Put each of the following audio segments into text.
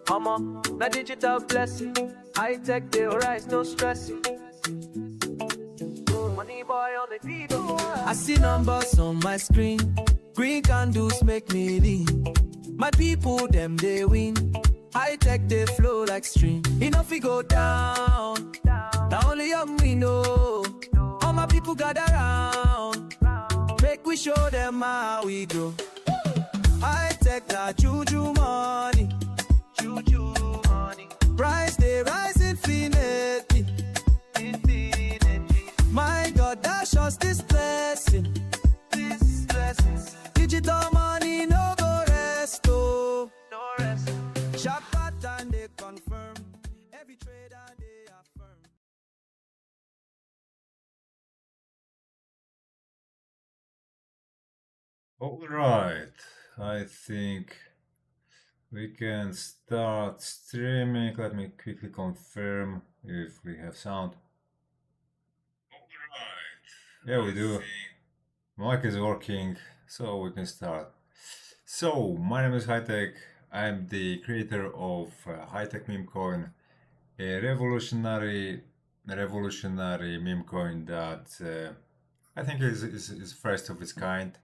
Mama, na digital blessing. High tech, they rise, no stressing. Money boy on the beat. I see numbers on my screen. Green candles make me lean. My people, them, they win. High tech, they flow like stream. Enough we go down. Now only young we know. All my people gather round. Make we show them how we do. High tech, that juju money. Juju money. Price, they rise infinitely. My God, that shows this blessing. This blessings. Digital money, no go rest, oh. No rest. Sharp pattern, they confirm. Every trader, they affirm. All right, I think we can start streaming. Let me quickly confirm if we have sound. Yeah, we do. Mic is working, so we can start. So, my name is Hightech. I'm the creator of Hightech Meme Coin, a revolutionary meme coin that I think is first of its kind.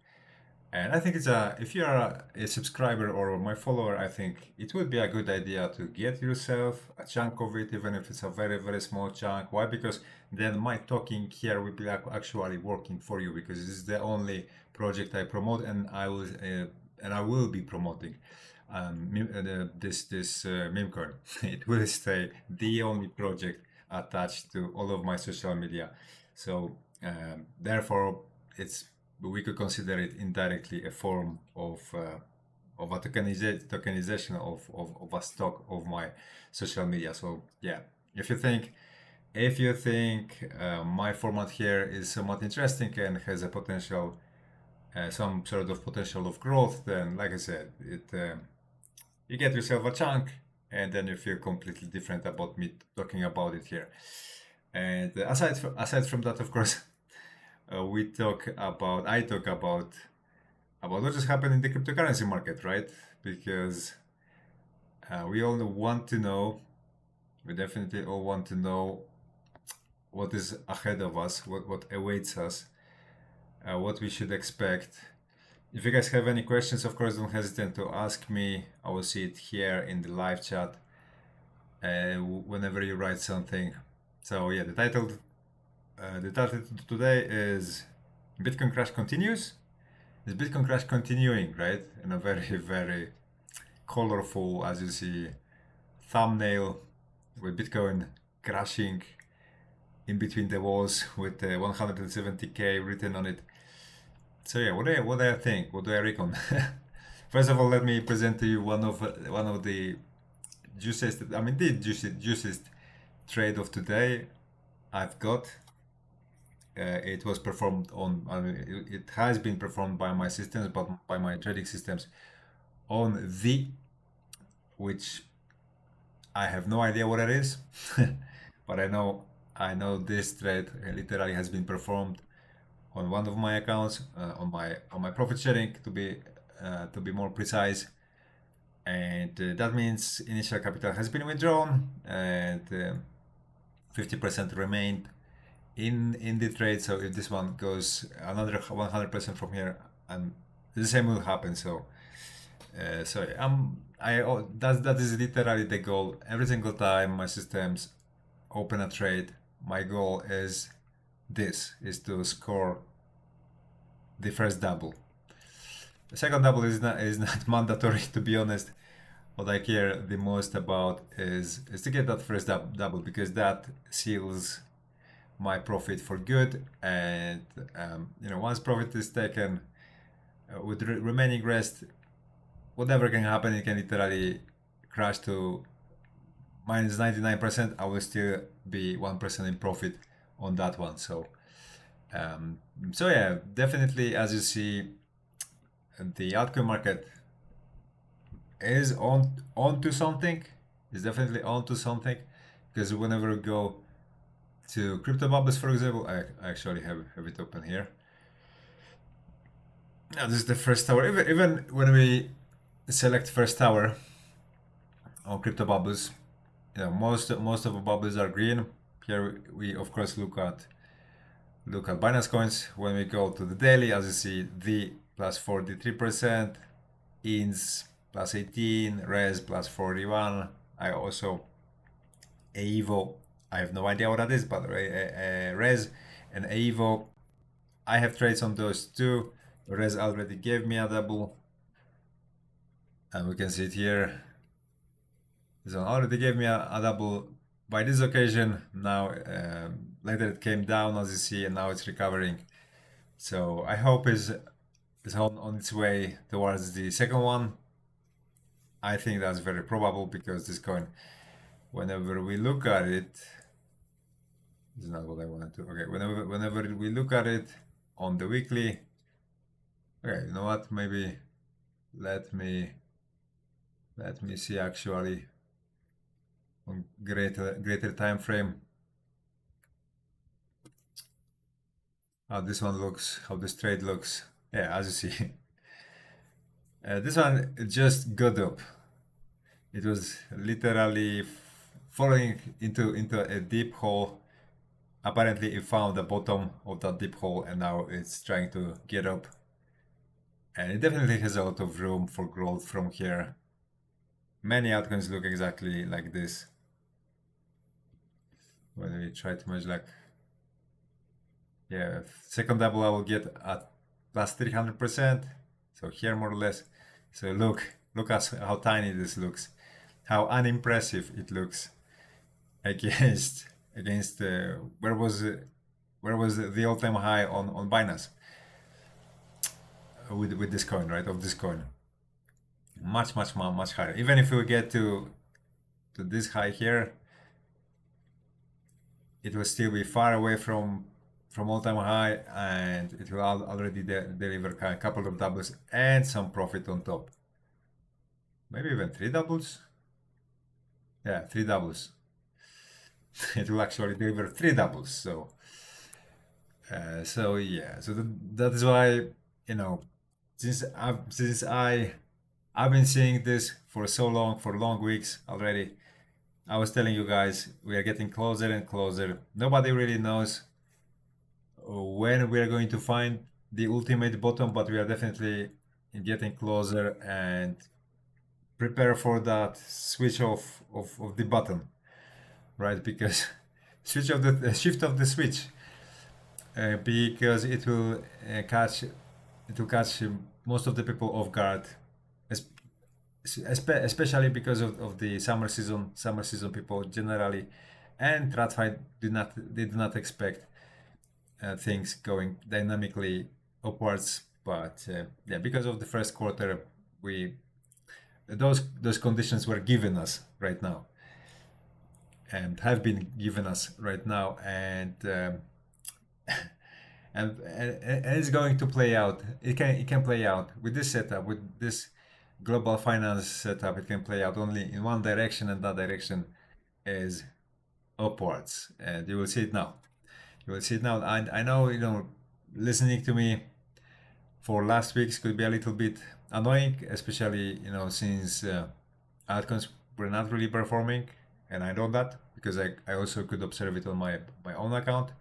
And I think if you are a subscriber or my follower, I think it would be a good idea to get yourself a chunk of it, even if it's a very, very small chunk. Why? Because then my talking here will be actually working for you, because this is the only project I promote, and I will be promoting this meme coin. It will stay the only project attached to all of my social media. So therefore, we could consider it indirectly a form of a tokenization of a stock of my social media. So yeah, if you think my format here is somewhat interesting and has a potential, some sort of potential of growth, then like I said, you get yourself a chunk, and then you feel completely different about me talking about it here. And aside from that, of course. I talk about what just happened in the cryptocurrency market, right? Because we definitely all want to know what is ahead of us, what awaits us, what we should expect. If you guys have any questions, of course, don't hesitate to ask me. I will see it here in the live chat whenever you write something. So yeah, the title today is Bitcoin Crash Continues. Is Bitcoin Crash continuing, right? In a very, very colorful, as you see, thumbnail with Bitcoin crashing in between the walls with 170k written on it. So yeah, what do I think? What do I reckon? First of all, let me present to you one of the juiciest trade of today I've got. It was performed on, it has been performed by my systems, but by my trading systems on which I have no idea what it is, but I know this trade literally has been performed on one of my accounts, on my profit sharing to be more precise, and that means initial capital has been withdrawn and 50% remained in the trade. So if this one goes another 100% from here, and the same will happen. So that is literally the goal. Every single time my systems open a trade, my goal is to score the first double. The second double is not mandatory, to be honest. What I care the most about is to get that first double, because that seals my profit for good. And once profit is taken, with the remaining rest, whatever can happen, it can literally crash to minus 99%. I will still be 1% in profit on that one. So yeah, definitely, as you see, the altcoin market is onto something. Is definitely onto something, because whenever we go to Crypto Bubbles, for example, I actually have it open here. Now this is the first tower. Even when we select first tower, on crypto bubbles. Most of the bubbles are green. Here we of course look at Binance coins. When we go to the daily, as you see, the plus 43%, INS plus 18, Res plus 41. I also AEVO. I have no idea what that is, but Res and AEVO, I have trades on those two. Res already gave me a double, and we can see it here. This one already gave me a double by this occasion. Now later it came down, as you see, and now it's recovering. So I hope it's on its way towards the second one. I think that's very probable because this coin, whenever we look at it, this is not what I wanted to. Okay, whenever we look at it on the weekly, okay, you know what? Maybe let me see actually on greater time frame how this one looks, how this trade looks. Yeah, as you see, this one just got up. It was literally falling into a deep hole. Apparently it found the bottom of that deep hole and now it's trying to get up, and it definitely has a lot of room for growth from here. Many altcoins look exactly like this. When we try to merge, like, yeah, second double I will get at plus 300%. So here more or less. So look at how tiny this looks, how unimpressive it looks against where was the all-time high on Binance with this coin, right? Of this coin, much higher. Even if we get to this high here, it will still be far away from all-time high, and it will already deliver a couple of doubles and some profit on top. Maybe even 3 doubles. Yeah, 3 doubles. It will actually deliver 3 doubles. So yeah, so that is why, since I've been seeing this for so long, for long weeks already. I was telling you guys, we are getting closer and closer. Nobody really knows when we are going to find the ultimate bottom, but we are definitely getting closer, and prepare for that switch of the button, right? Because shift of the switch, because it will catch most of the people off guard, especially because of the summer season people generally, and TradFi do not expect things going dynamically upwards, but yeah, because of the first quarter, those conditions were given us right now, and have been given us right now, and and it's going to play out. It can play out with this setup, with this global finance setup. It can play out only in one direction, and that direction is upwards, and you will see it now. You will see it now. And I know, listening to me for last weeks could be a little bit annoying, especially since altcoins were not really performing, and I know that because I also could observe it on my own account.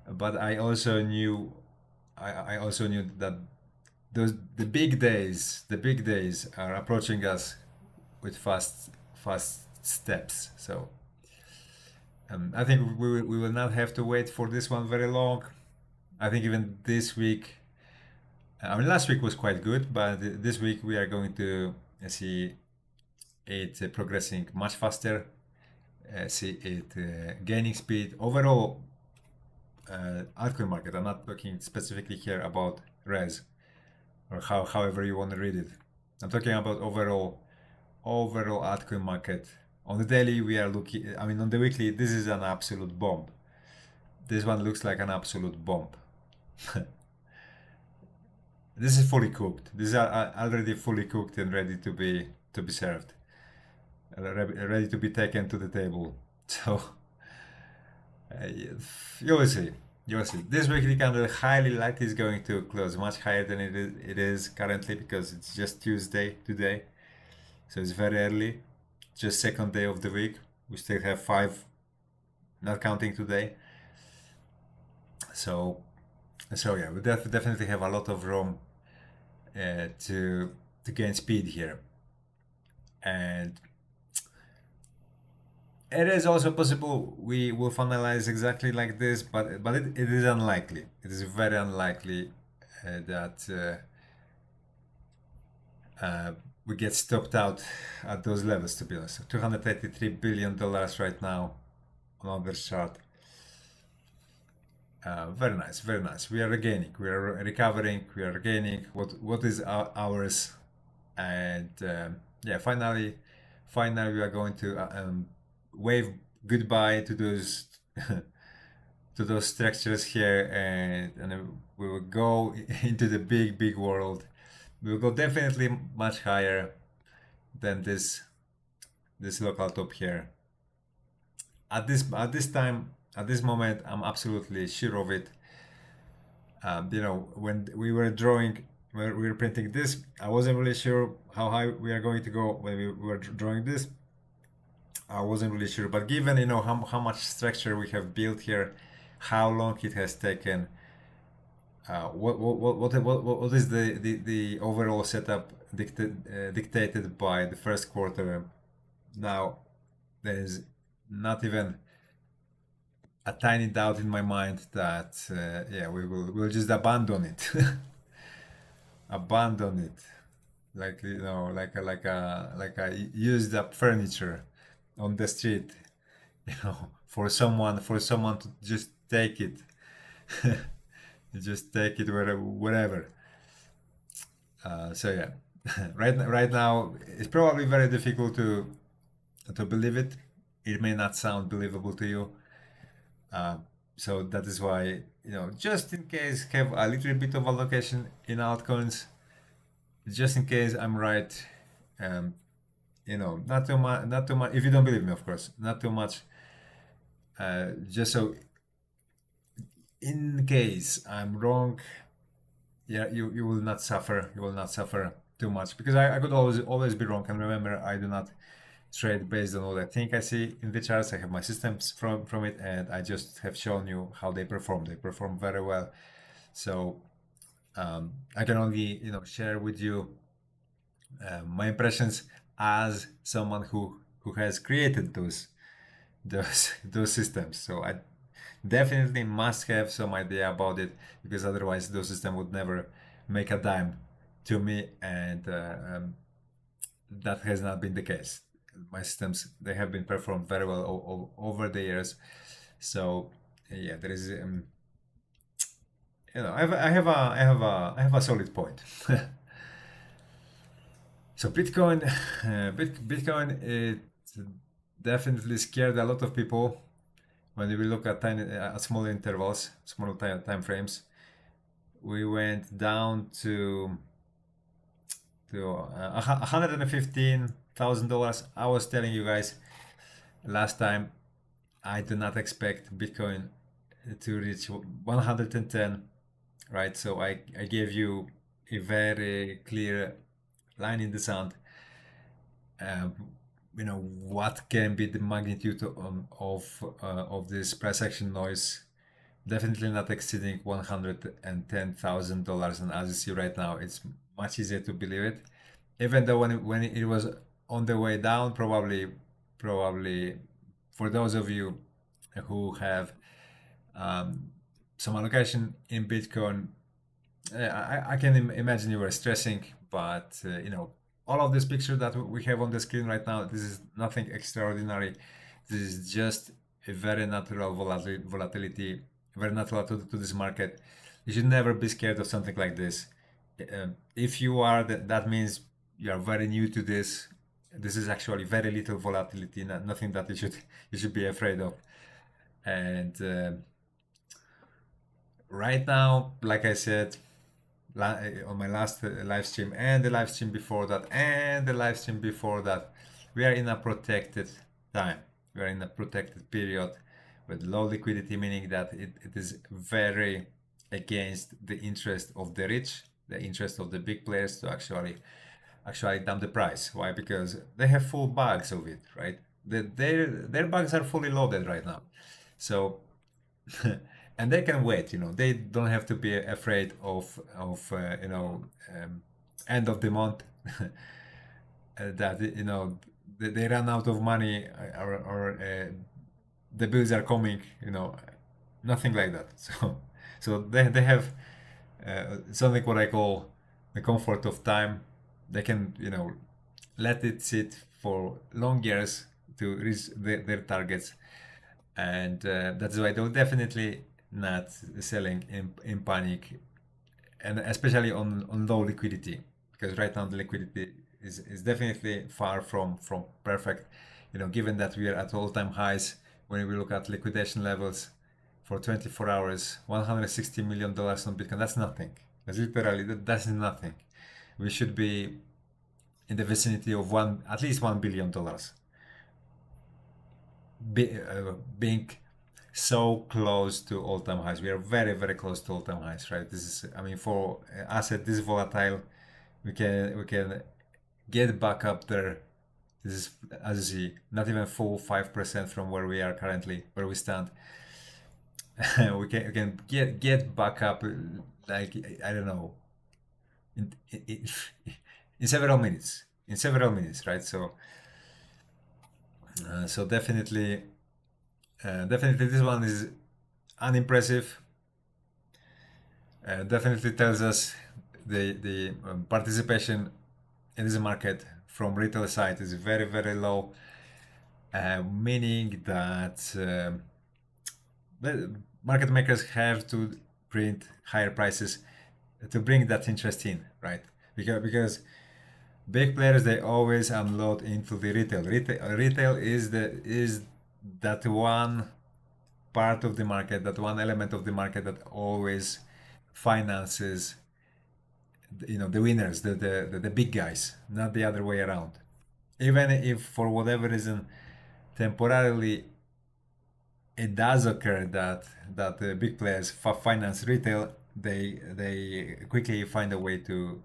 But I also knew that the big days are approaching us with fast steps. So I think we will not have to wait for this one very long. I think even this week, last week was quite good, but this week we are going to see it progressing much faster, see it gaining speed overall. Altcoin market. I'm not talking specifically here about Res, or however you want to read it. I'm talking about overall altcoin market. On the daily, we are looking. On the weekly, this is an absolute bomb. This one looks like an absolute bomb. This is fully cooked. These are already fully cooked and ready to be served, ready to be taken to the table. So you will see. This weekly candle highly likely is going to close much higher than it is currently, because it's just Tuesday today, so it's very early. just second day of the week. We still have 5, not counting today. So yeah, we definitely have a lot of room to gain speed here, and it is also possible we will finalize exactly like this, but it is unlikely. It is very unlikely that we get stopped out at those levels, to be honest. $283 billion right now on this chart. Very nice, very nice. We are regaining, we are recovering, we are regaining what is ours, and yeah, finally we are going to wave goodbye to those to those structures here, and we will go into the big world. We will go definitely much higher than this local top here. At this time, at this moment, I'm absolutely sure of it. You know, when we were drawing, when we were printing this, I wasn't really sure how high we are going to go. When we were drawing this, I wasn't really sure. But given, you know, how much structure we have built here, how long it has taken, what is the overall setup dictated by the first quarter? Now, there is not even a tiny doubt in my mind that yeah, we'll just abandon it. Abandon it, like, you know, like a used up furniture on the street, you know, for someone to just take it. Just take it wherever. So yeah, right now it's probably very difficult to believe it. It may not sound believable to you. So that is why, you know, just in case, have a little bit of allocation in altcoins, just in case I'm right. You know, not too much. If you don't believe me, of course, not too much. Just so, in case I'm wrong, yeah, you will not suffer. You will not suffer too much, because I could always be wrong. And remember, I do not trade based on what I think I see in the charts. I have my systems from it, and I just have shown you how they perform. They perform very well. So I can only, you know, share with you my impressions as someone who has created those systems. So I definitely must have some idea about it, because otherwise those systems would never make a dime to me, and that has not been the case. My systems, they have been performed very well over the years. So yeah, there is you know, I have a solid point. So Bitcoin, Bitcoin, it definitely scared a lot of people when we look at small intervals, small time frames. We went down to $115,000. I was telling you guys last time, I do not expect Bitcoin to reach 110, right? So I gave you a very clear line in the sand. You know, what can be the magnitude of this price action noise? Definitely not exceeding $110,000, and as you see right now, it's much easier to believe it. Even though when it was on the way down, probably for those of you who have some allocation in Bitcoin, I can imagine you were stressing, but you know, all of this picture that we have on the screen right now, this is nothing extraordinary. This is just a very natural volatility, very natural to this market. You should never be scared of something like this. If you are, that means you are very new to this. This is actually very little volatility, nothing that you should be afraid of. And right now, like I said, on my last live stream, and the live stream before that, and the live stream before that, we are in a protected time. We are in a protected period with low liquidity, meaning that it is very against the interest of the rich, the interest of the big players to actually actually dump the price. Why? Because they have full bags of it, right? Their bags are fully loaded right now. So and they can wait, they don't have to be afraid of end of the month that they run out of money, or the bills are coming, nothing like that. So they have something what I call the comfort of time. They can let it sit for long years to reach their targets, and that's why they're definitely not selling in panic, and especially on low liquidity, because right now the liquidity is definitely far from perfect, given that we are at all-time highs. When we look at liquidation levels for 24 hours, $160 million on Bitcoin, that's nothing. That's literally, that's nothing. We should be in the vicinity of at least $1 billion. Being so close to all-time highs. We are very, very close to all-time highs, right? This is, I mean, for asset this volatile, we can get back up there. This is, as you see, not even full 5% from where we are currently, where we stand. we can get back up, like, I don't know, in several minutes. Right? So definitely this one is unimpressive. Definitely tells us the participation in this market from retail side is very, very low, meaning that the market makers have to print higher prices to bring that interest in, right? Because big players, they always unload into the retail. Retail is that one part of the market, that one element of the market that always finances, the winners, the big guys, not the other way around. Even if for whatever reason, temporarily, it does occur that the big players finance retail, they quickly find a way to,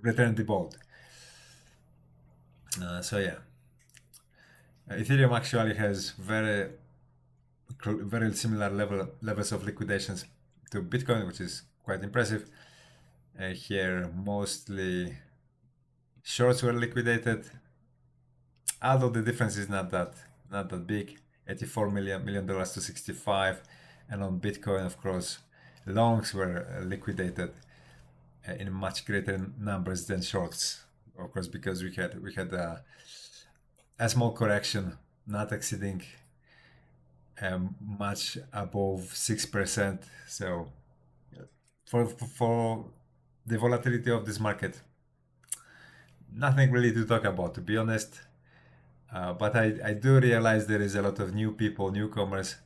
return the boat. So yeah, Ethereum actually has very similar levels of liquidations to Bitcoin, which is quite impressive. Here, mostly shorts were liquidated, although the difference is not that big. $84 million to 65, and on Bitcoin, of course, longs were liquidated in much greater numbers than shorts, of course, because we had a small correction, not exceeding much above 6%. So for the volatility of this market, nothing really to talk about, to be honest. But I do realize there is a lot of newcomers.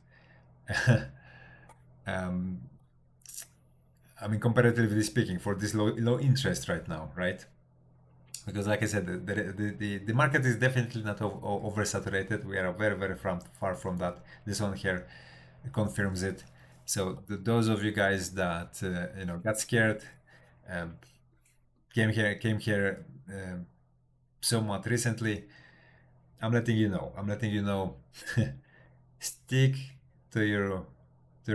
I mean, comparatively speaking, for this low interest right now, right? Because, like I said, the market is definitely not oversaturated. We are very, very far from that. This one here confirms it. So those of you guys that got scared, came here somewhat recently, I'm letting you know. Stick to your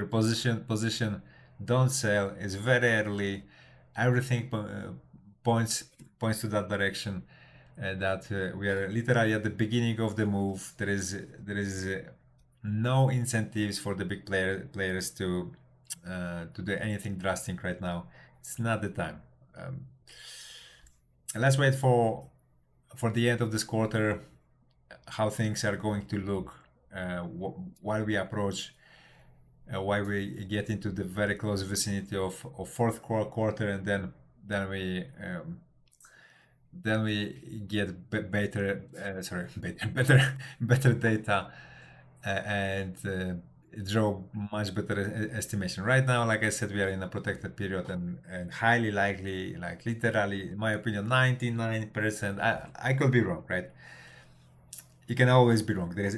position. Don't sell. It's very early. Everything points to that direction. That we are literally at the beginning of the move. There is no incentives for the big players to do anything drastic right now. It's not the time. Let's wait for the end of this quarter, how things are going to look while we approach, while we get into the very close vicinity of fourth quarter, and then we get better data, and draw much better estimation. Right now, like I said, we are in a protected period, and highly likely, like literally, in my opinion, 99%. I could be wrong, right? You can always be wrong. There is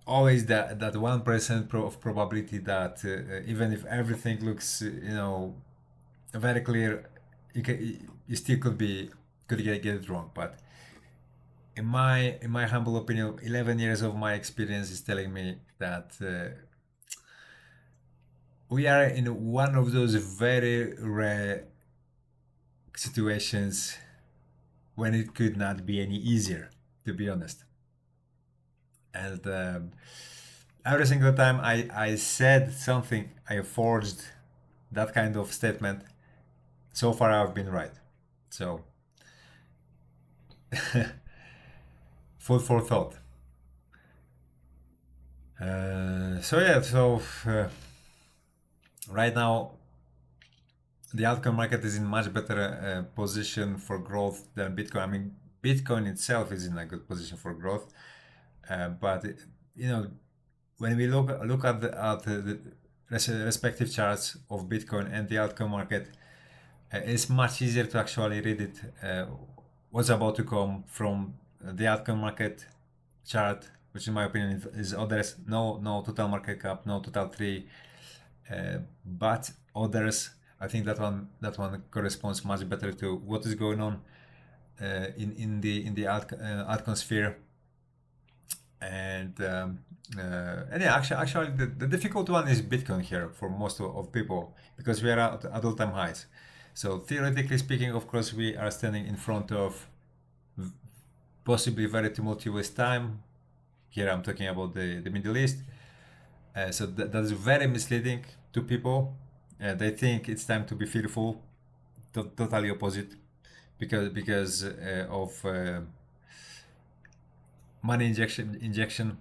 always that 1% of probability that even if everything looks very clear, you still could get it wrong. But in my humble opinion, 11 years of my experience is telling me that we are in one of those very rare situations when it could not be any easier, to be honest. And every single time I said something, I forged that kind of statement. So far, I've been right. So, food for thought. So yeah, right now the altcoin market is in much better position for growth than Bitcoin. I mean, Bitcoin itself is in a good position for growth, but you know, when we look at the respective charts of Bitcoin and the altcoin market, it's much easier to actually read it. What's about to come from the altcoin market chart, which in my opinion is others. No total market cap, no total tree, but others. I think that one corresponds much better to what is going on in the altcoin sphere. And yeah, actually the difficult one is Bitcoin here for most of people, because we are at all-time highs. So theoretically speaking, of course, we are standing in front of possibly very tumultuous time. Here I'm talking about the Middle East. So that is very misleading to people. They think it's time to be fearful. Totally opposite, because of money injection,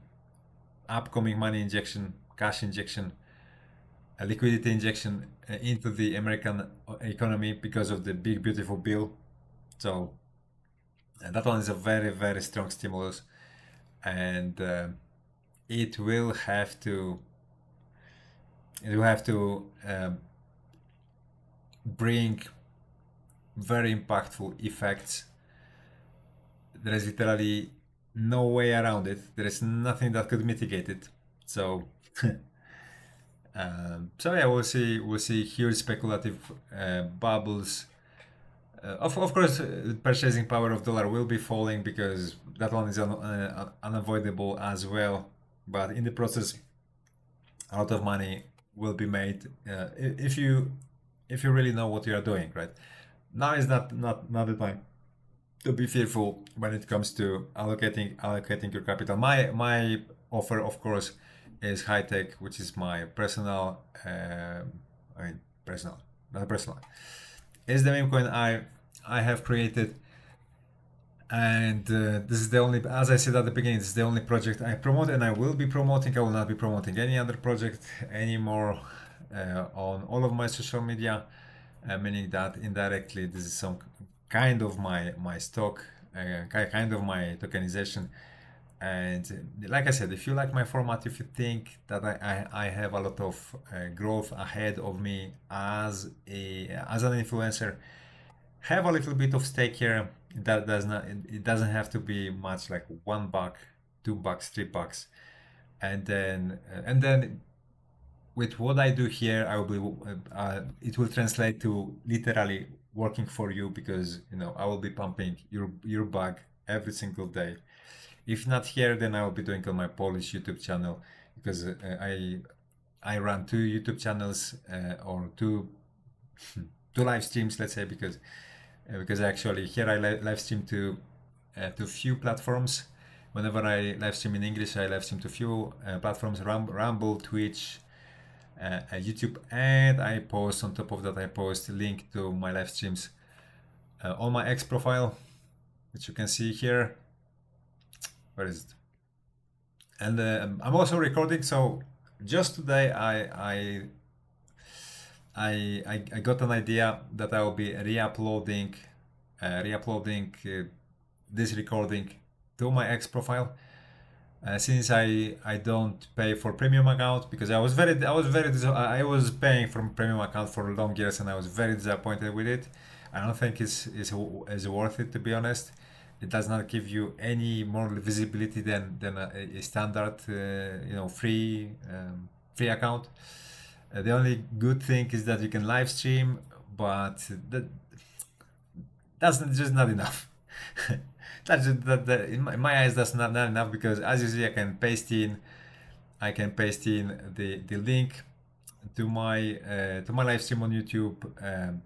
upcoming money injection, cash injection, a liquidity injection into the American economy because of the big beautiful bill. So that one is a very, very strong stimulus, and it will have to bring very impactful effects. There is literally no way around it. There is nothing that could mitigate it. So so yeah, we'll see huge speculative bubbles. Of course, purchasing power of dollar will be falling, because that one is unavoidable as well. But in the process, a lot of money will be made if you really know what you are doing. Right now is not the time to be fearful when it comes to allocating your capital. My offer, of course, is Hightech, which is my personal, not personal. It's the meme coin I have created, and this is the only, as I said at the beginning, this is the only project I promote, and I will be promoting. I will not be promoting any other project anymore on all of my social media, meaning that indirectly this is some kind of my stock, kind of my tokenization. And like I said, if you like my format, if you think that I have a lot of growth ahead of me as an influencer, have a little bit of stake here. That does not, it doesn't have to be much, like $1, $2, $3, and then with what I do here, I will be it will translate to literally working for you, because I will be pumping your bag every single day. If not here, then I will be doing on my Polish YouTube channel, because I run 2 YouTube channels, or two live streams, let's say, because actually here I live stream to few platforms. Whenever I live stream in English, I live stream to few platforms: Rumble, Twitch, YouTube, and I post on top of that. I post a link to my live streams on my X profile, which you can see here. Where is it? And I'm also recording. So just today, I got an idea that I will be re-uploading this recording to my X profile. Since I don't pay for premium account, because I was paying for premium account for long years, and I was very disappointed with it. I don't think it's worth it, to be honest. It does not give you any more visibility than a standard free account. The only good thing is that you can live stream, but that's just not enough. In my eyes, that's not enough, because as you see, I can paste in the link to my live stream on YouTube.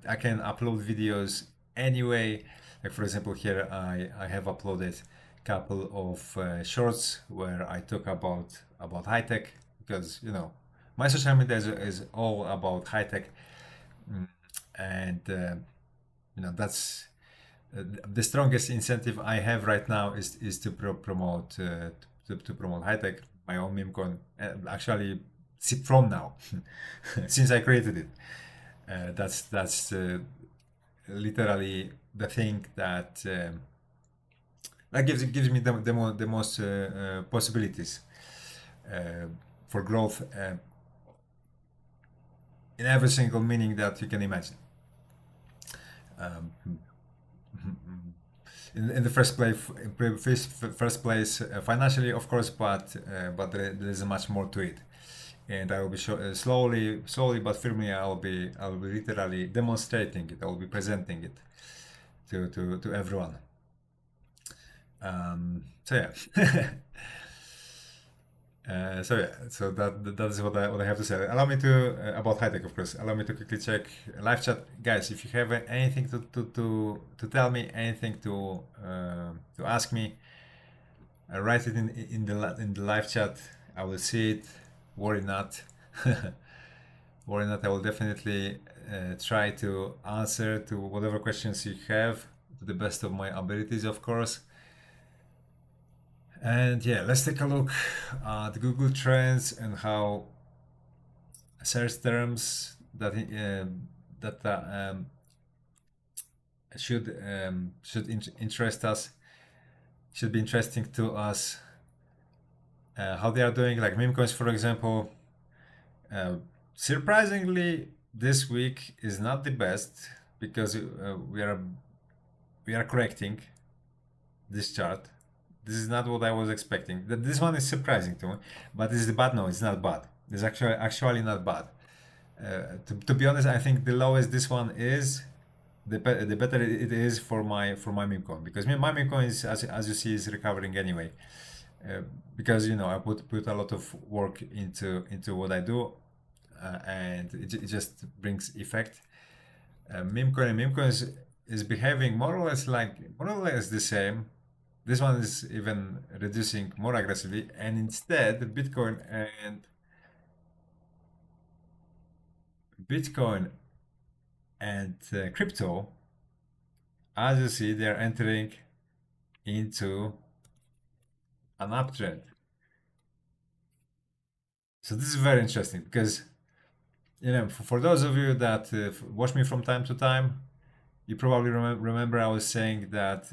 I can upload videos anyway. Like for example, here I have uploaded a couple of shorts where I talk about high tech, because my social media is all about high tech, and that's the strongest incentive I have right now is to promote to promote high tech, my own meme coin. Actually, from now, since I created it, that's literally the thing that gives me the most possibilities for growth in every single meaning that you can imagine. In the first place, financially, of course, but there is much more to it, and I will be slowly but firmly. I will be literally demonstrating it. I will be presenting it to everyone. So yeah. So that is what I have to say. Allow me to about high tech, of course. Allow me to quickly check live chat, guys. If you have anything to tell me, anything to ask me, write it in the live chat. I will see it. Worry not. Worry not. I will definitely try to answer to whatever questions you have to the best of my abilities, of course. And yeah, let's take a look at Google Trends and how search terms that should interest us, should be interesting to us. How they are doing, like meme coins, for example. Surprisingly, this week is not the best, because we are correcting this chart. This is not what I was expecting. This one is surprising to me, but is it bad? No, it's not bad. It's actually not bad. To be honest, I think the lowest this one is, the better it is for my meme coin, because my meme coin is, as you see, is recovering anyway. Because I put a lot of work into what I do, and it just brings effect. Meme coin is behaving more or less the same. This one is even reducing more aggressively, and instead Bitcoin and crypto, as you see, they are entering into an uptrend. So this is very interesting, because for those of you that watch me from time to time, you probably remember I was saying that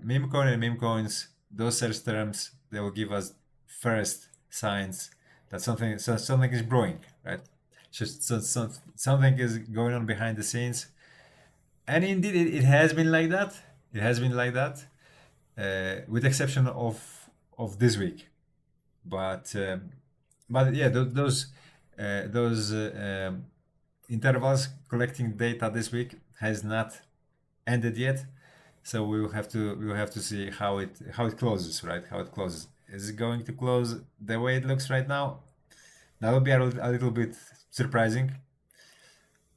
meme coin and meme coins, those search terms, they will give us first signs that something is brewing, right? Something is going on behind the scenes, and indeed it has been like that. It has been like that, with exception of this week. But yeah, those intervals collecting data this week has not ended yet, so we will have to see how it closes, right? How it closes. Is it going to close the way it looks right now? That would be a little bit surprising,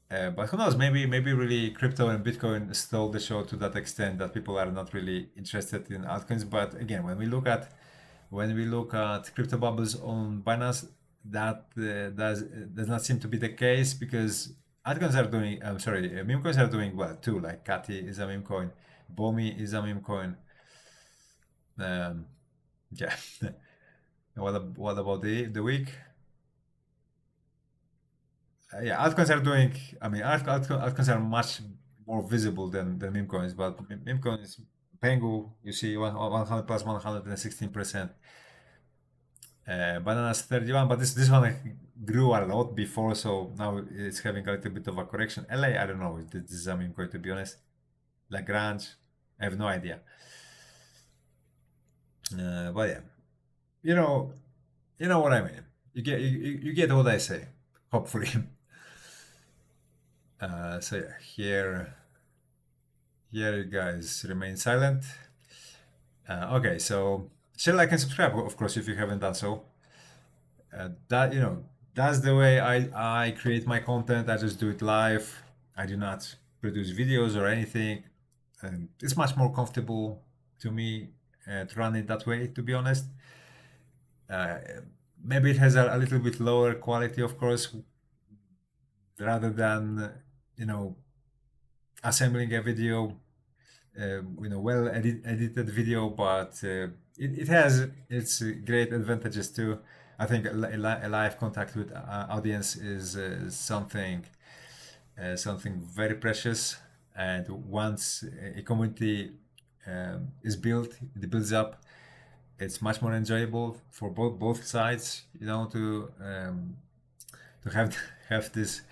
but who knows? Maybe really crypto and Bitcoin stole the show to that extent that people are not really interested in altcoins. But again, when we look at crypto bubbles on Binance, that does not seem to be the case, because altcoins are doing, meme coins are doing well too. Like Kati is a meme coin, Bomi is a meme coin. Yeah. What about the week? Yeah, altcoins are doing. I mean, altcoins are much more visible than meme coins, but meme coins, Pengu, you see 100 plus 116%. Bananas 31, but this one grew a lot before, so now it's having a little bit of a correction. LA, I don't know if this is a meme coin, to be honest. Lagrange, I have no idea. But yeah, you know what I mean. You get what I say, hopefully. So yeah, here Here you guys remain silent. Okay, so share, like, and subscribe, of course, if you haven't done so. That, you know, that's the way I create my content. I just do it live. I do not produce videos or anything, and it's much more comfortable to me to run it that way, to be honest. Uh, Maybe it has a little bit lower quality, of course, rather than, you know, assembling a video, well edited video, but it has its great advantages too. I think a live contact with audience is something very precious, and once a community is built, it builds up, it's much more enjoyable for both sides, you know, to have this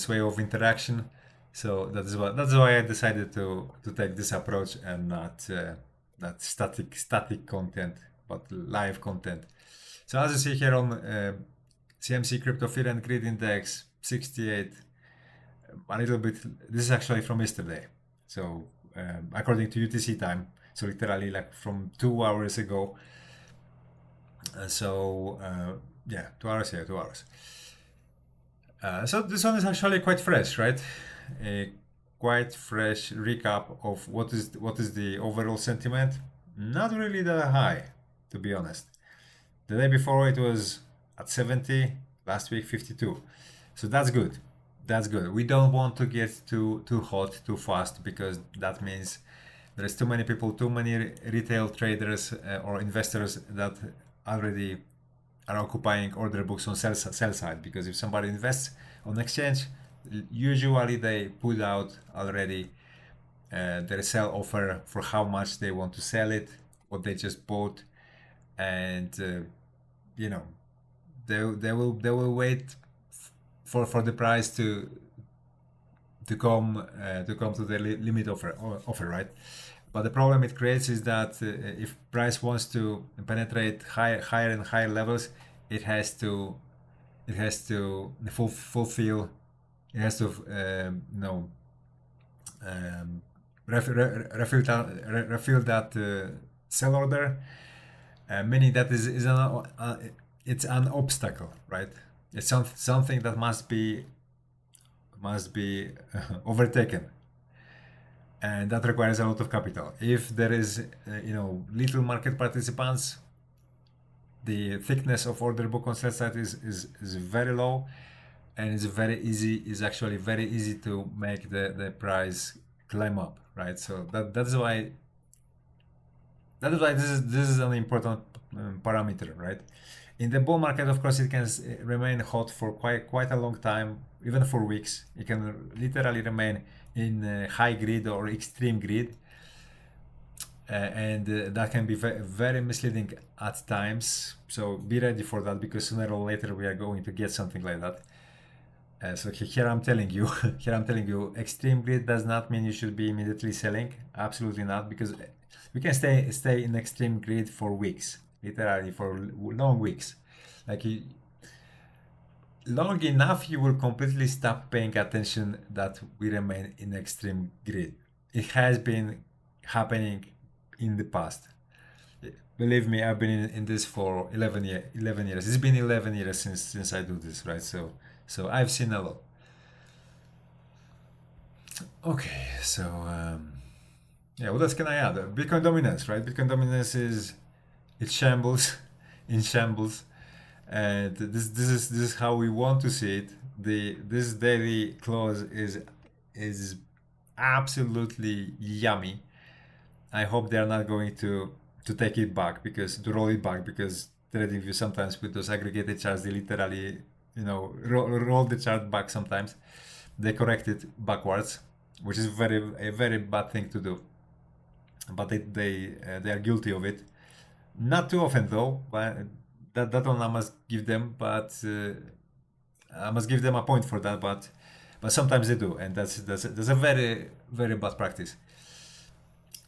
way of interaction. So that's why I decided to take this approach and not static content, but live content. So as you see here on CMC Crypto Fear and Greed Index 68, a little bit. This is actually from yesterday. So according to UTC time, so literally like from 2 hours ago. Yeah, 2 hours here, 2 hours. So this one is actually quite fresh, right? A quite fresh recap of what is the overall sentiment. Not really that high, to be honest. The day before it was at 70, last week 52. So that's good. That's good. We don't want to get too hot too fast, because that means there's too many people, too many retail traders or investors that already are occupying order books on sell side. Because if somebody invests on exchange, usually they put out already their sell offer for how much they want to sell it, what they just bought, and you know, they will wait for the price to come to the limit offer, right? But the problem it creates is that if price wants to penetrate higher and higher levels, it has to fulfill, it has to refill that sell order, meaning that it's an obstacle, right? It's something that must be overtaken, and that requires a lot of capital. If there is little market participants, the thickness of order book on sell side is very low, and it's actually very easy to make the price climb up, right? So that's why this is an important parameter, right? In the bull market, of course, it can remain hot for quite a long time, even for weeks. It can literally remain in high greed or extreme greed, and that can be very misleading at times. So be ready for that, because sooner or later we are going to get something like that. So here I'm telling you, extreme greed does not mean you should be immediately selling. Absolutely not, because we can stay in extreme greed for weeks, literally for long weeks. Like long enough, you will completely stop paying attention that we remain in extreme greed. It has been happening in the past. Believe me, I've been in this for 11 years. It's been 11 years since I do this, right? So I've seen a lot. Okay, so yeah, what else can I add? Bitcoin dominance, right? Bitcoin dominance is shambles, in shambles, and this is how we want to see it. This daily close is absolutely yummy. I hope they're not going to take it back, to roll it back, because TradingView sometimes with those aggregated charts, they literally roll the chart back. Sometimes they correct it backwards, which is a very bad thing to do, but they are guilty of it. Not too often though, but that one I must give them, but I must give them a point for that. But sometimes they do, and that's a very very bad practice.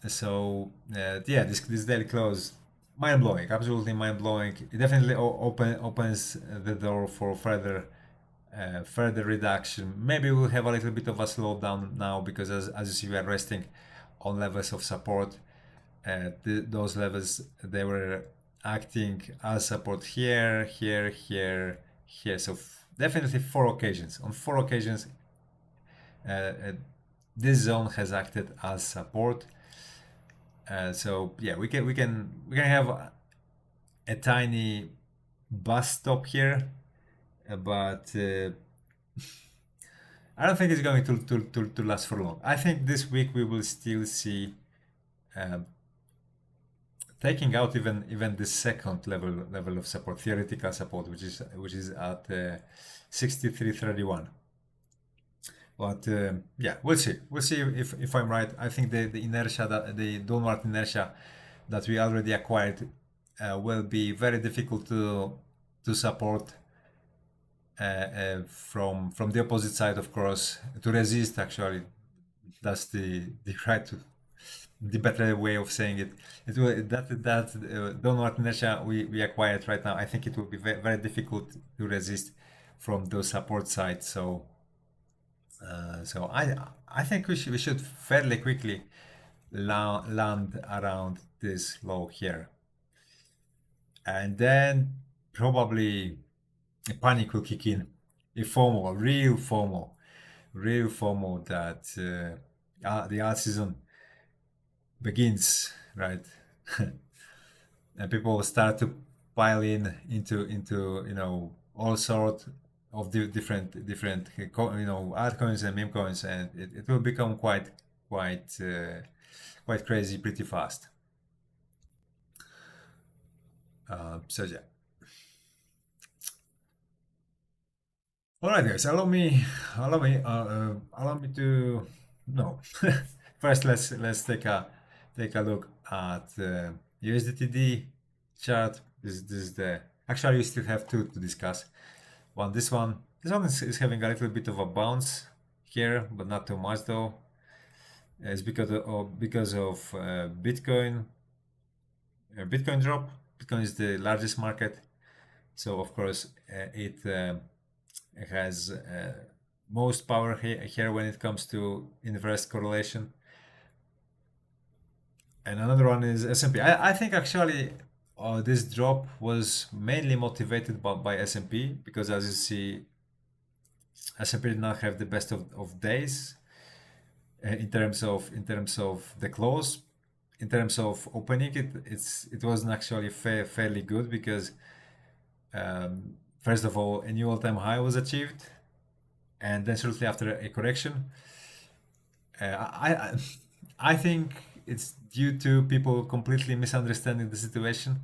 So yeah, this daily close, mind blowing, absolutely mind blowing. It definitely opens the door for further further reduction. Maybe we'll have a little bit of a slowdown now because as you see, we are resting on levels of support. Those levels, they were acting as support here, here, here, here. So definitely 4 occasions. On 4 occasions, this zone has acted as support. So yeah, we can have a tiny bust stop here, but I don't think it's going to last for long. I think this week we will still see taking out even the second level of support, theoretical support, which is at 63.31. But yeah, we'll see. We'll see if I'm right. I think the inertia, the downward inertia that we already acquired will be very difficult to support from the opposite side, of course, to resist. Actually, that's the better way of saying it. It will that downward inertia we acquired right now. I think it will be very difficult to resist from those support sides. So I think we should fairly quickly land around this low here, and then probably a panic will kick in. A FOMO, real FOMO that the art season begins, right? And people will start to pile into all sorts of the different altcoins and meme coins, and it will become quite crazy pretty fast. So yeah. All right, guys. Allow me to no. First, let's take a look at USDTD chart. This is the actually we still have two to discuss. This one is having a little bit of a bounce here, but not too much though. It's because of Bitcoin drop. Bitcoin is the largest market, so of course it has most power here when it comes to inverse correlation. And another one is S&P. I think actually this drop was mainly motivated by S&P, because as you see, S&P did not have the best of days in terms of the close. In terms of opening, it wasn't actually fairly good, because first of all, a new all-time high was achieved, and then shortly after a correction. I think it's due to people completely misunderstanding the situation.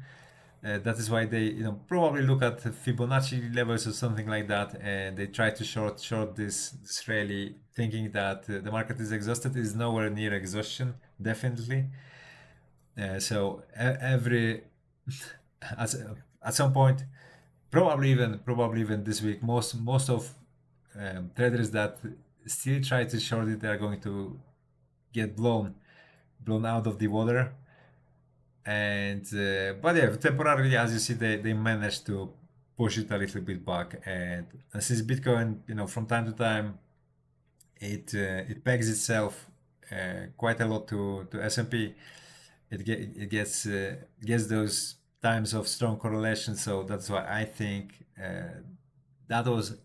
That is why they probably look at Fibonacci levels or something like that, and they try to short this rally, thinking that the market is exhausted. It is nowhere near exhaustion, definitely. So every at some point, probably even this week, most of traders that still try to short it, they are going to get blown out of the water. And but yeah, temporarily, as you see, they managed to push it a little bit back. And since Bitcoin, from time to time, it pegs itself quite a lot to S&P. It gets those times of strong correlation. So that's why I think that was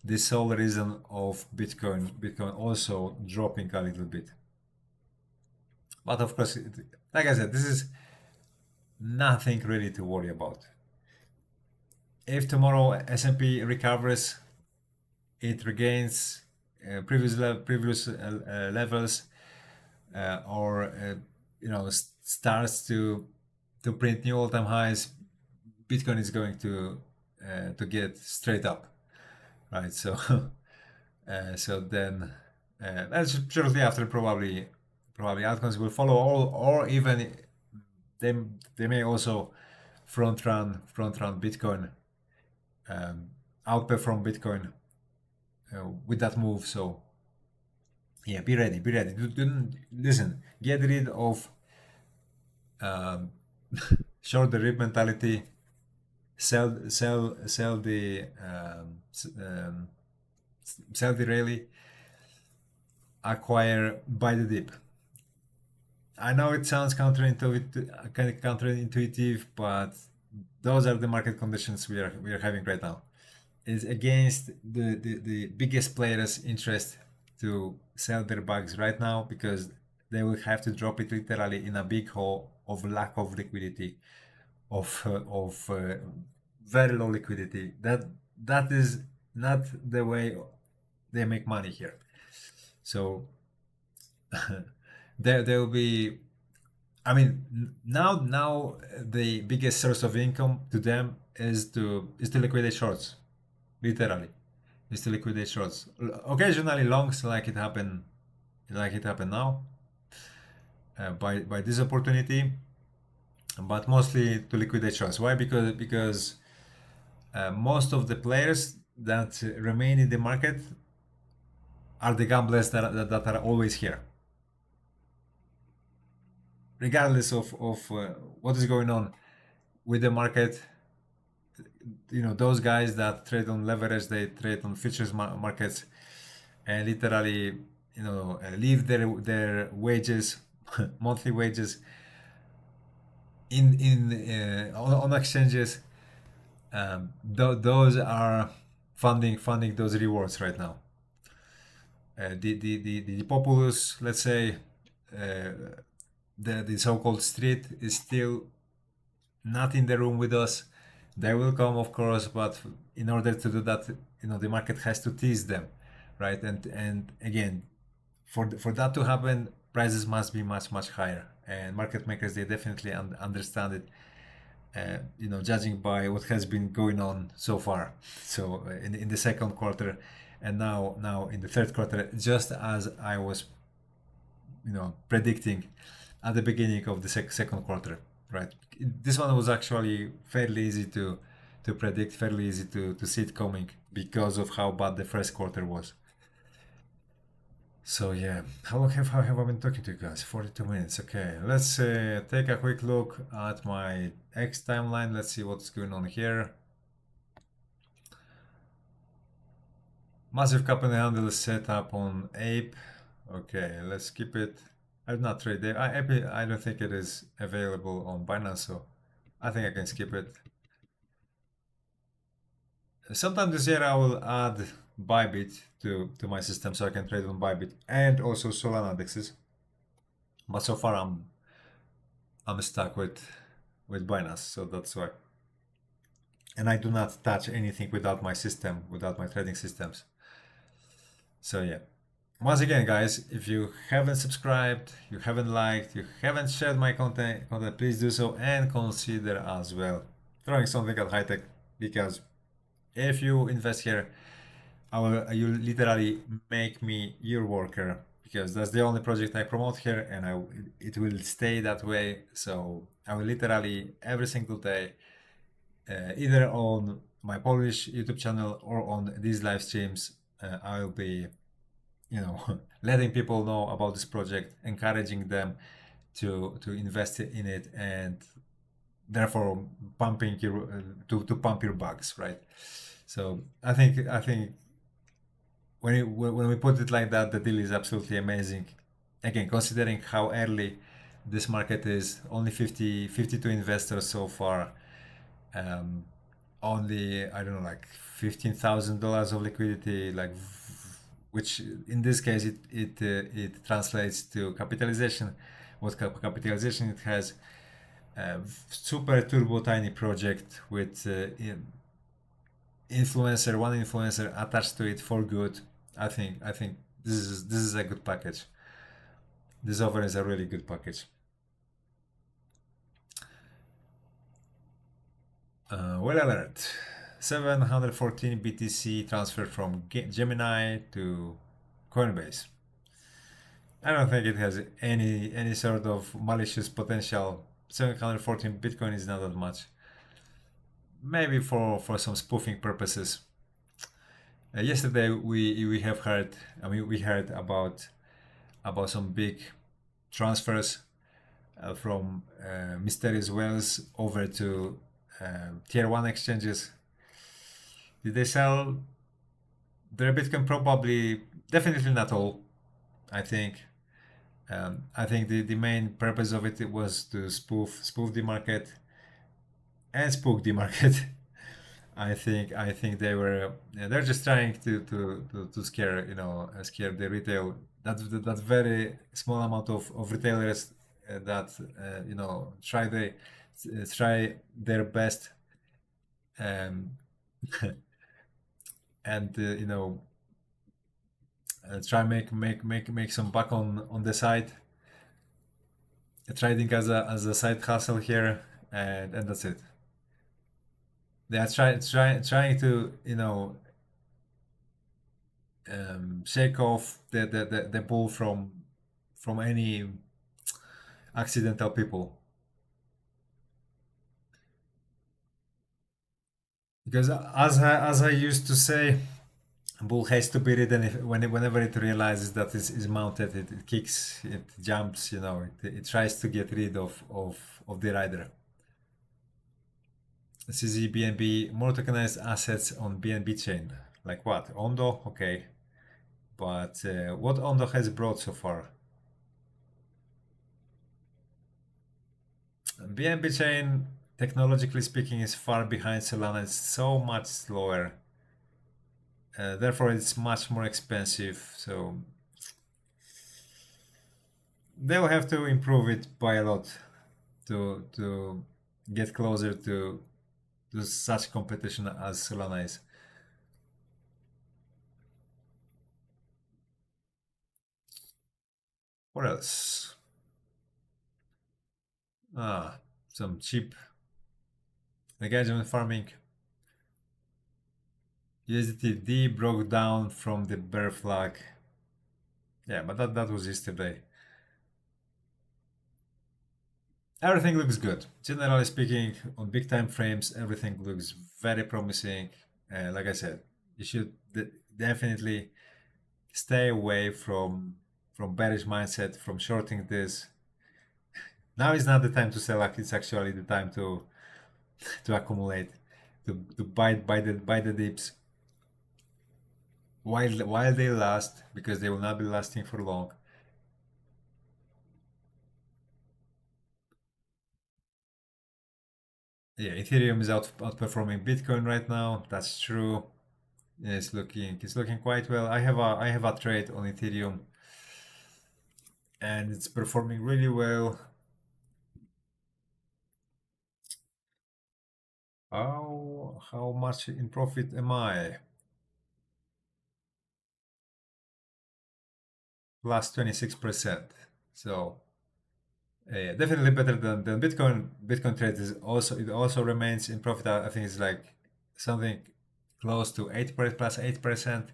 the sole reason of Bitcoin also dropping a little bit. But of course, like I said, this is nothing really to worry about. If tomorrow S&P recovers, it regains previous levels, or starts to print new all-time highs, Bitcoin is going to get straight up, right? So so then that's shortly after, probably altcoins will follow, or even they may also front run Bitcoin, outperform Bitcoin with that move. So yeah, be ready. Listen, get rid of short the rip mentality. sell the rally, acquire by the dip. I know it sounds counterintuitive, but those are the market conditions we are having right now. It's against the biggest players' interest to sell their bugs right now, because they will have to drop it literally in a big hole of lack of liquidity, of very low liquidity. That is not the way they make money here. So there will be, I mean, now the biggest source of income to them is to liquidate shorts, literally, is to liquidate shorts. Occasionally longs, like it happened now, by this opportunity, but mostly to liquidate shorts. Why? Because most of the players that remain in the market are the gamblers that are always here, regardless of what is going on with the market. You know, those guys that trade on leverage, they trade on futures markets, and literally, you know, leave their wages, monthly wages, on exchanges. Those are funding those rewards right now. The populace, let's say, the so-called street, is still not in the room with us. They will come, of course, but in order to do that, you know, the market has to tease them, right? And again, for that to happen, prices must be much higher, and market makers, they definitely understand it. You know, judging by what has been going on so far. So in the second quarter, and now in the third quarter, just as I was, you know, predicting at the beginning of the second quarter, right? This one was actually fairly easy to predict, fairly easy to see it coming, because of how bad the first quarter was. So yeah, how long have I been talking to you guys? 42 minutes. Okay, let's take a quick look at my X timeline. Let's see what's going on here. Massive cup and handle set up on Ape. Okay, let's skip it. I've not tried it. I don't think it is available on Binance, so I think I can skip it. Sometime this year I will add Bybit to my system, so I can trade on Bybit and also Solana indexes. But so far I'm stuck with Binance, so that's why. And I do not touch anything without my system, without my trading systems. So yeah. Once again, guys, if you haven't subscribed, you haven't liked, you haven't shared my content, please do so, and consider as well throwing something at Hightech, because if you invest here, you literally make me your worker, because that's the only project I promote here, and it will stay that way. So I will literally every single day, either on my Polish YouTube channel or on these live streams, I will be, you know, letting people know about this project, encouraging them to invest in it, and therefore pumping to pump your bugs, right? So I think when we put it like that, the deal is absolutely amazing. Again, considering how early this market is, only 52 investors so far, only, I don't know, like $15,000 of liquidity, like, which in this case it translates to capitalization. What capitalization it has? Super turbo tiny project with one influencer attached to it for good. I think this is a good package. This offer is a really good package. Well alert. 714 BTC transferred from Gemini to Coinbase. I don't think it has any sort of malicious potential. 714 Bitcoin is not that much. Maybe for some spoofing purposes. Yesterday we heard about some big transfers from Mysterious Wells over to tier one exchanges. Did they sell their Bitcoin? Probably, definitely not all. I think. I think the main purpose of it was to spoof the market and spook the market. I think they're just trying to scare scare the retail, that very small amount of retailers that try their best, um, and try make some buck on the side, trading as a side hustle here, and that's it. They are trying to shake off the bull from any accidental people, because as I used to say, bull has to be ridden. Whenever it realizes that is mounted, it kicks, it jumps, it tries to get rid of the rider. CZ BNB, more tokenized assets on BNB chain. Like what? Ondo? Okay. But what Ondo has brought so far? BNB chain, technologically speaking, is far behind Solana. It's so much slower. Therefore, it's much more expensive. So they'll have to improve it by a lot to get closer to such competition as Solana is. What else? Some cheap engagement farming. USDT broke down from the bear flag. Yeah, but that was yesterday. Everything looks good. Generally speaking, on big time frames, everything looks very promising. Like I said, you should definitely stay away from bearish mindset, from shorting this. Now is not the time to sell. It's actually the time to accumulate, to buy the dips while they last, because they will not be lasting for long. Yeah, Ethereum is outperforming Bitcoin right now. That's true. Yeah, it's looking quite well. I have a trade on Ethereum, and it's performing really well. How much in profit am I? Plus 26%. So definitely better than Bitcoin. Bitcoin trade is also remains in profit. I think it's like something close to 8% plus 8%,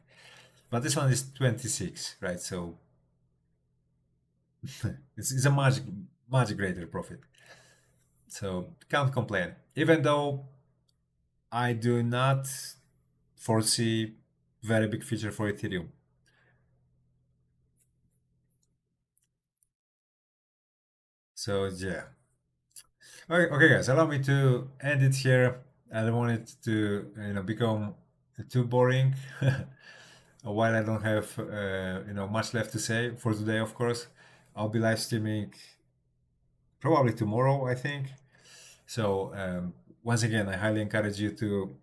but this one is 26, right? So it's a much greater profit. So can't complain. Even though I do not foresee very big future for Ethereum. So yeah. Okay, guys, allow me to end it here. I don't want it to become too boring. While I don't have much left to say for today, of course, I'll be live streaming probably tomorrow, I think. So once again, I highly encourage you to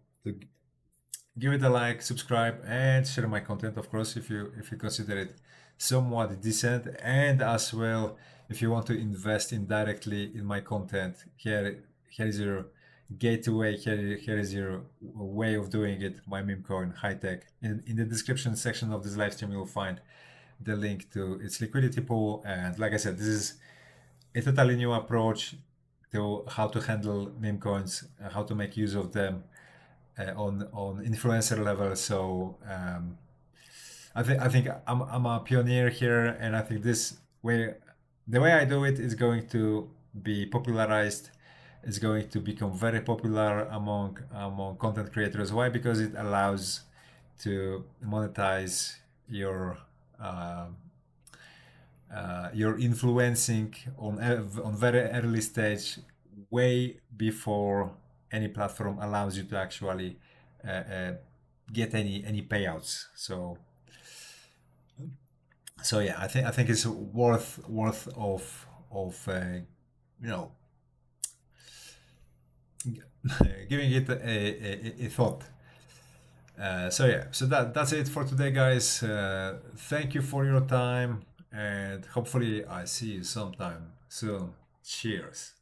give it a like, subscribe, and share my content, of course, if you consider it somewhat decent, and as well if you want to invest indirectly in my content. Here is your gateway. Here is your way of doing it. My meme coin, high tech. In the description section of this live stream, you'll find the link to its liquidity pool. And like I said, this is a totally new approach to how to handle meme coins, how to make use of them on influencer level. So I think I'm a pioneer here, and I think the way I do it is going to be popularized. It's going to become very popular among content creators. Why? Because it allows to monetize your influencing on very early stage, way before any platform allows you to actually get any payouts. So yeah, I think it's worth of you know giving it a thought. So yeah, so that's it for today, guys. Thank you for your time, and hopefully I see you sometime soon. Cheers.